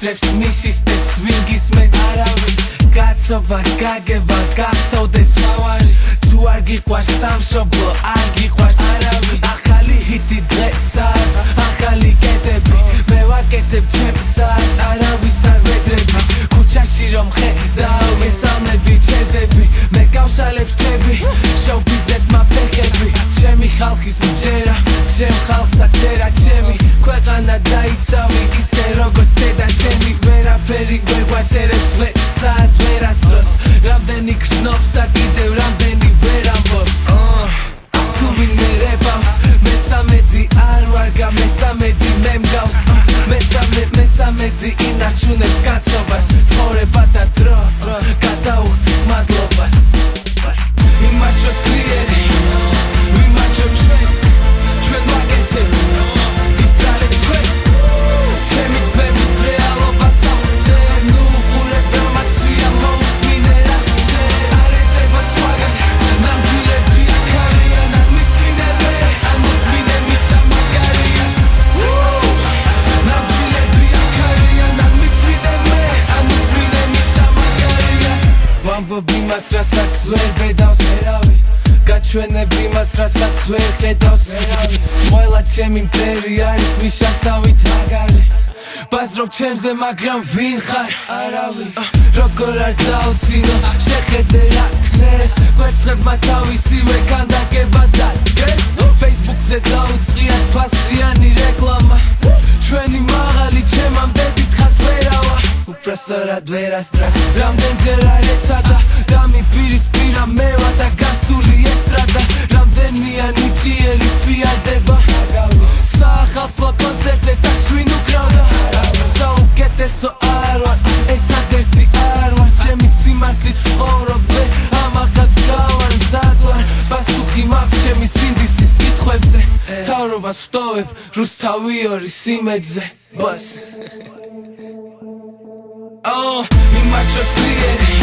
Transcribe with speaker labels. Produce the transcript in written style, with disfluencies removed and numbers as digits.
Speaker 1: დღებს მიშისტებს ვინგის მე არავინ კაცობა გაგება გასავდეს ავარი თუ არ გიყვარს სამშობლო არ გიყვარს არავინ ახალი ჰიტი დღესაც ახალი კეთები მე ვაკეთებ ჩემსაც არავის არ ვედრები ქუჩაში რომ ხედავ მესამნები ჩერდები მე გავშალებ ხტები შოუ ბიზნესმა ფეხები ჩემი ხალხის მჯერა ჩემ ხალხსა ჯერა ჩემი ქვეყანა დაიცავი ისე როგორც დედა შენი ვერაფერი ვერ გვაჩერებს ვერსად ვერასდროს რამდენი გრძნობს კიდევ რამდენი ვერ ამბობს თუ ვინმე რებავს მესამედი არ ვარგა მესამედი მე მგავს მესამედი ინარჩუნებს კაცობას ცხოვრება და დრო გადაუხდის მადლობას იმარჯვებს ძლიერი ვიმარჯვებ ჩვენ ვაკეთებთ იბრძალებ ჩვენ ჩემი ძმების რეალობას ამღწე ნუ უყურებ დრამატსვია მოусმინე რას ვწე არ ეწება სხვაგან ნამდვილები აქ არიან ან მისმინებე ან მოსმინე მიშა მაგარიას ნამდვილები აქ არიან ან მისმინებე ან მოსმინე მიშა მაგარიას ვამბობ იმას რასაც ვერ ბედავს ერავი გაჩვენებ იმას რასაც ვერ ხედავს ერავი ყველა ჩემი მტერი არის მიშასავით მაგარი ბაზრობ ჩემზე მაგრამ ვინ ხარ არავინ როგორ არ დაუცინო შეხედე რა ქნეს კვერცხებმა თავისივე ქანდაკება დადგეს ფეისბუქზე დაუწყიათ ფასიანი რეკლამა ჩვენი მაღალი ჩემამდე დიდხანს ვერავა უბრალოდ ვერასდროს რამდენჯერ არ ეცადა დამიპირისპირა მევა და გასული ესტრადა რამდენია ნიჭიერი პიარდება საახალწლო კონცერტზე დას ვინ უკრავდა საუკეთესო არ ვარ ერთადერთი არ ვარ ჩემი სიმართლით ვცხოვრობ ამაღად გავარ მზად ვარ პასუხი მაქვს ჩემი სინდისის კითხვებზე თავრობას ვტოვებ რუსთავი ორი სიმედზე ბას იმარჯვებს ძლიერი